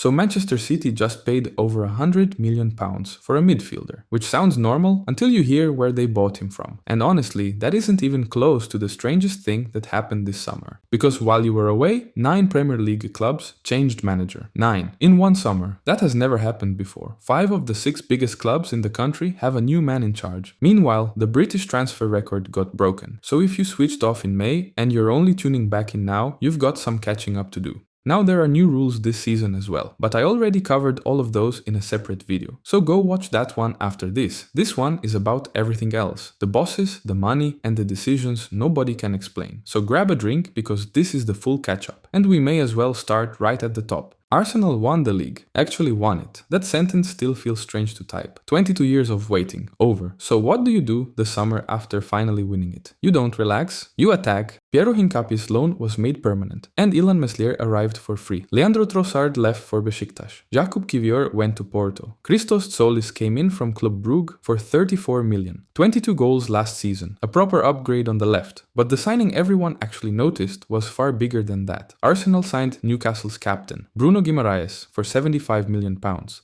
So Manchester City just paid over £100 million for a midfielder, which sounds normal until you hear where they bought him from. And honestly, that isn't even close to the strangest thing that happened this summer. Because while you were away, 9 Premier League clubs changed manager. 9. In one summer. That has never happened before. 5 of the 6 biggest clubs in the country have a new man in charge. Meanwhile, the British transfer record got broken. So if you switched off in May and you're only tuning back in now, you've got some catching up to do. Now there are new rules this season as well, but I already covered all of those in a separate video, so go watch that one after this. This one is about everything else, the bosses, the money, and the decisions nobody can explain. So grab a drink because this is the full catch-up, and we may as well start right at the top. Arsenal won the league. Actually won it. That sentence still feels strange to type. 22 years of waiting. Over. So what do you do the summer after finally winning it? You don't relax. You attack. Piero Hincapié's loan was made permanent. And Ilan Meslier arrived for free. Leandro Trossard left for Besiktas. Jakub Kiwior went to Porto. Christos Tsolis came in from Club Brugge for 34 million. 22 goals last season. A proper upgrade on the left. But the signing everyone actually noticed was far bigger than that. Arsenal signed Newcastle's captain, Bruno Guimaraes, for £75 million,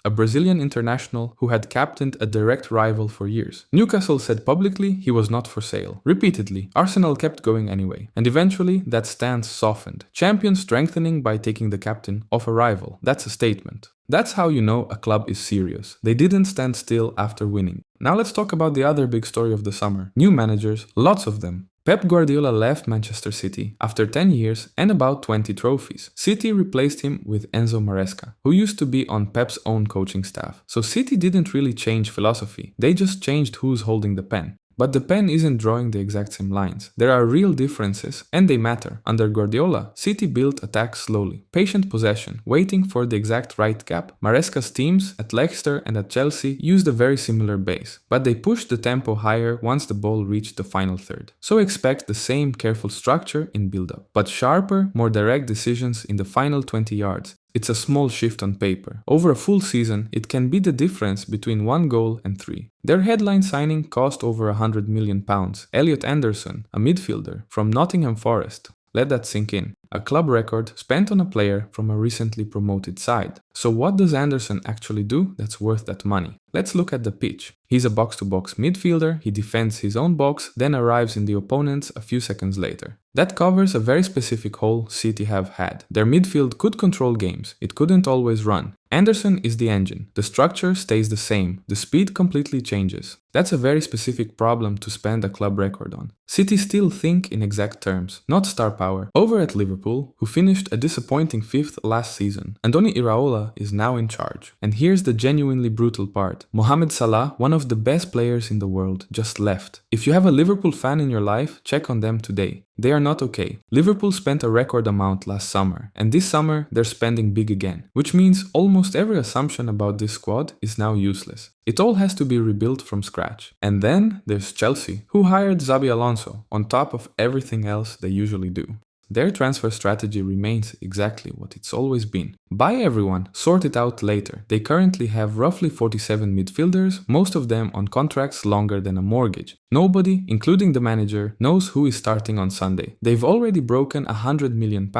a Brazilian international who had captained a direct rival for years. Newcastle said publicly he was not for sale. Repeatedly, Arsenal kept going anyway, and eventually that stance softened. Champions strengthening by taking the captain off a rival. That's a statement. That's how you know a club is serious. They didn't stand still after winning. Now let's talk about the other big story of the summer. New managers, lots of them. Pep Guardiola left Manchester City after 10 years and about 20 trophies. City replaced him with Enzo Maresca, who used to be on Pep's own coaching staff. So City didn't really change philosophy, they just changed who's holding the pen. But the pen isn't drawing the exact same lines. There are real differences, and they matter. Under Guardiola, City built attacks slowly. Patient possession, waiting for the exact right gap. Maresca's teams at Leicester and at Chelsea used a very similar base, but they pushed the tempo higher once the ball reached the final third. So expect the same careful structure in build-up, but sharper, more direct decisions in the final 20 yards. It's a small shift on paper. Over a full season, it can be the difference between 1 goal and 3. Their headline signing cost over £100 million. Elliot Anderson, a midfielder from Nottingham Forest. Let that sink in. A club record spent on a player from a recently promoted side. So what does Anderson actually do that's worth that money? Let's look at the pitch. He's a box-to-box midfielder, he defends his own box, then arrives in the opponent's a few seconds later. That covers a very specific hole City have had. Their midfield could control games, it couldn't always run. Anderson is the engine. The structure stays the same, the speed completely changes. That's a very specific problem to spend a club record on. City still think in exact terms, not star power. Over at Liverpool, who finished a disappointing 5th last season, Andoni Iraola is now in charge. And here's the genuinely brutal part. Mohamed Salah, one of the best players in the world, just left. If you have a Liverpool fan in your life, check on them today. They are not okay. Liverpool spent a record amount last summer, and this summer they're spending big again, which means almost every assumption about this squad is now useless. It all has to be rebuilt from scratch. And then there's Chelsea, who hired Xabi Alonso on top of everything else they usually do. Their transfer strategy remains exactly what it's always been. Buy everyone, sort it out later. They currently have roughly 47 midfielders, most of them on contracts longer than a mortgage. Nobody, including the manager, knows who is starting on Sunday. They've already broken £100 million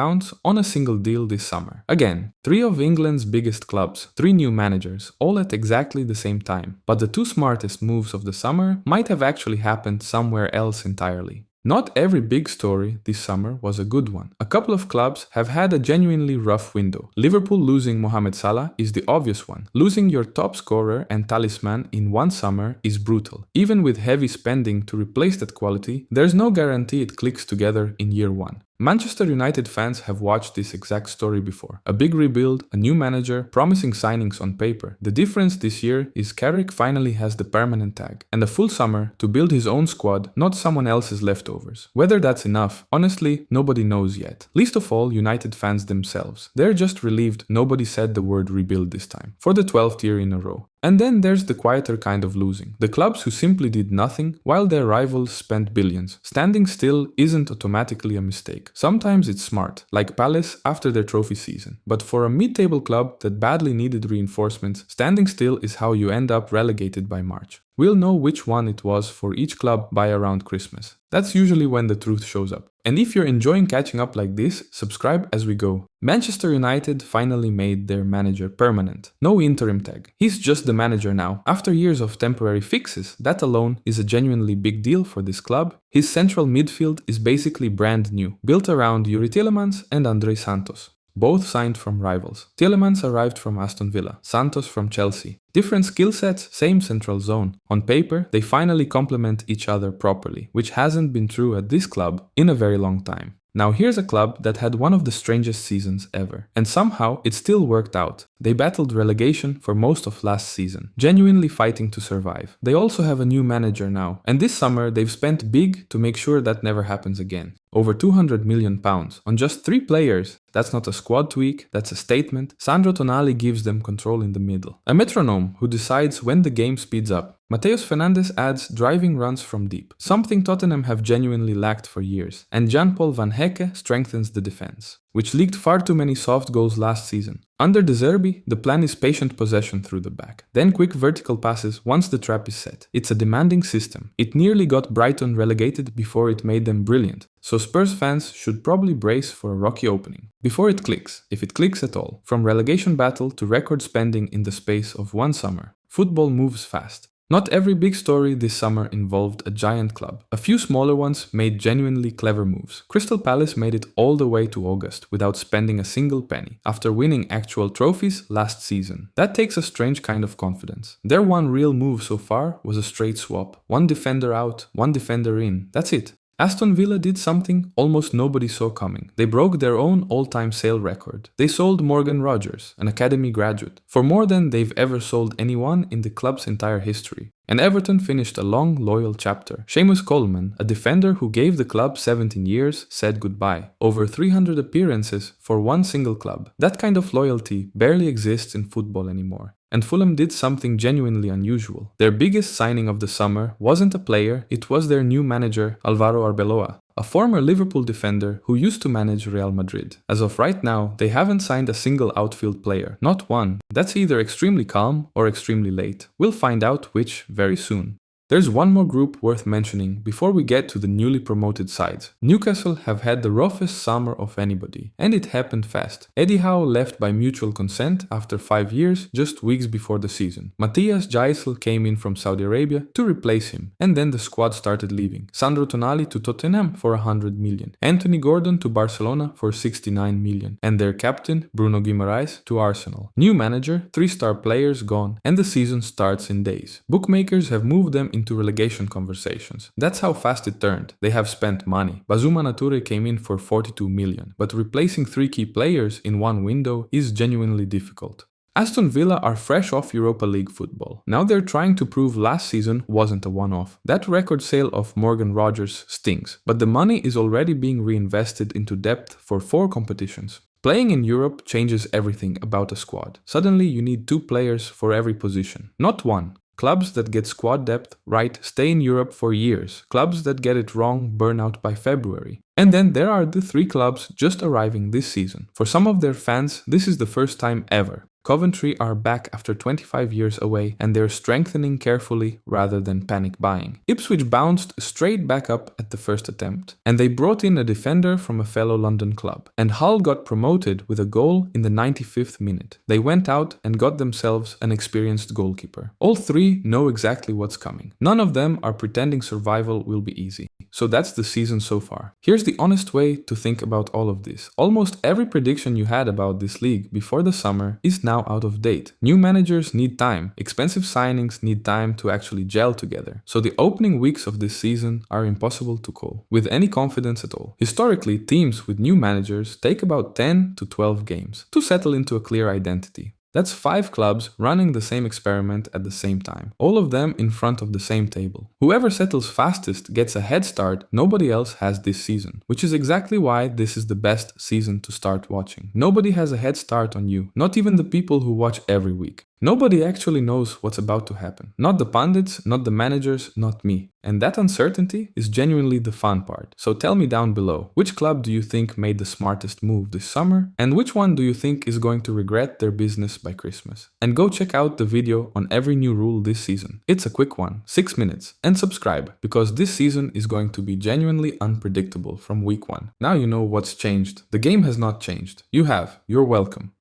on a single deal this summer. Again, 3 of England's biggest clubs, 3 new managers, all at exactly the same time. But the 2 smartest moves of the summer might have actually happened somewhere else entirely. Not every big story this summer was a good one. A couple of clubs have had a genuinely rough window. Liverpool losing Mohamed Salah is the obvious one. Losing your top scorer and talisman in one summer is brutal. Even with heavy spending to replace that quality, there's no guarantee it clicks together in year one. Manchester United fans have watched this exact story before. A big rebuild, a new manager, promising signings on paper. The difference this year is Carrick finally has the permanent tag, and a full summer to build his own squad, not someone else's leftovers. Whether that's enough, honestly, nobody knows yet. Least of all United fans themselves. They're just relieved nobody said the word rebuild this time, for the 12th year in a row. And then there's the quieter kind of losing. The clubs who simply did nothing while their rivals spent billions. Standing still isn't automatically a mistake. Sometimes it's smart, like Palace after their trophy season. But for a mid-table club that badly needed reinforcements, standing still is how you end up relegated by March. We'll know which one it was for each club by around Christmas. That's usually when the truth shows up. And if you're enjoying catching up like this, subscribe as we go. Manchester United finally made their manager permanent. No interim tag. He's just the manager now. After years of temporary fixes, that alone is a genuinely big deal for this club. His central midfield is basically brand new, built around Yuri Tielemans and Andre Santos. Both signed from rivals. Tielemans arrived from Aston Villa, Santos from Chelsea. Different skill sets, same central zone. On paper, they finally complement each other properly, which hasn't been true at this club in a very long time. Now here's a club that had one of the strangest seasons ever. And somehow it still worked out. They battled relegation for most of last season, genuinely fighting to survive. They also have a new manager now, and this summer they've spent big to make sure that never happens again. Over £200 million on just 3 players. That's not a squad tweak, that's a statement. Sandro Tonali gives them control in the middle. A metronome who decides when the game speeds up. Mateus Fernandes adds driving runs from deep, something Tottenham have genuinely lacked for years. And Jan-Paul van Hecke strengthens the defense, which leaked far too many soft goals last season. Under De Zerbi, the plan is patient possession through the back, then quick vertical passes once the trap is set. It's a demanding system. It nearly got Brighton relegated before it made them brilliant, so Spurs fans should probably brace for a rocky opening. Before it clicks, if it clicks at all, from relegation battle to record spending in the space of one summer. Football moves fast. Not every big story this summer involved a giant club. A few smaller ones made genuinely clever moves. Crystal Palace made it all the way to August without spending a single penny, after winning actual trophies last season. That takes a strange kind of confidence. Their one real move so far was a straight swap. One defender out, one defender in. That's it. Aston Villa did something almost nobody saw coming. They broke their own all-time sale record. They sold Morgan Rogers, an academy graduate, for more than they've ever sold anyone in the club's entire history. And Everton finished a long, loyal chapter. Seamus Coleman, a defender who gave the club 17 years, said goodbye. Over 300 appearances for one single club. That kind of loyalty barely exists in football anymore. And Fulham did something genuinely unusual. Their biggest signing of the summer wasn't a player, it was their new manager, Alvaro Arbeloa, a former Liverpool defender who used to manage Real Madrid. As of right now, they haven't signed a single outfield player, not one. That's either extremely calm or extremely late. We'll find out which very soon. There's one more group worth mentioning before we get to the newly promoted sides. Newcastle have had the roughest summer of anybody, and it happened fast. Eddie Howe left by mutual consent after 5 years, just weeks before the season. Matthias Jaisel came in from Saudi Arabia to replace him, and then the squad started leaving. Sandro Tonali to Tottenham for 100 million, Anthony Gordon to Barcelona for 69 million, and their captain, Bruno Guimaraes, to Arsenal. New manager, 3-star players gone, and the season starts in days. Bookmakers have moved them into relegation conversations. That's how fast it turned. They have spent money. Bazuma Nature came in for 42 million, but replacing 3 key players in one window is genuinely difficult. Aston Villa are fresh off Europa League football. Now they're trying to prove last season wasn't a one-off. That record sale of Morgan Rogers stings, but the money is already being reinvested into depth for 4 competitions. Playing in Europe changes everything about a squad. Suddenly you need 2 players for every position, not 1. Clubs that get squad depth right stay in Europe for years. Clubs that get it wrong burn out by February. And then there are the 3 clubs just arriving this season. For some of their fans, this is the first time ever. Coventry are back after 25 years away, and they're strengthening carefully rather than panic buying. Ipswich bounced straight back up at the first attempt, and they brought in a defender from a fellow London club. And Hull got promoted with a goal in the 95th minute. They went out and got themselves an experienced goalkeeper. All 3 know exactly what's coming. None of them are pretending survival will be easy. So that's the season so far. Here's the honest way to think about all of this. Almost every prediction you had about this league before the summer is now out of date. New managers need time. Expensive signings need time to actually gel together. So the opening weeks of this season are impossible to call with any confidence at all. Historically, teams with new managers take about 10 to 12 games to settle into a clear identity. That's 5 clubs running the same experiment at the same time, all of them in front of the same table. Whoever settles fastest gets a head start nobody else has this season, which is exactly why this is the best season to start watching. Nobody has a head start on you, not even the people who watch every week. Nobody actually knows what's about to happen. Not the pundits, not the managers, not me. And that uncertainty is genuinely the fun part. So tell me down below, which club do you think made the smartest move this summer? And which one do you think is going to regret their business by Christmas? And go check out the video on every new rule this season. It's a quick one, 6 minutes. And subscribe, because this season is going to be genuinely unpredictable from week 1. Now you know what's changed. The game has not changed. You have. You're welcome.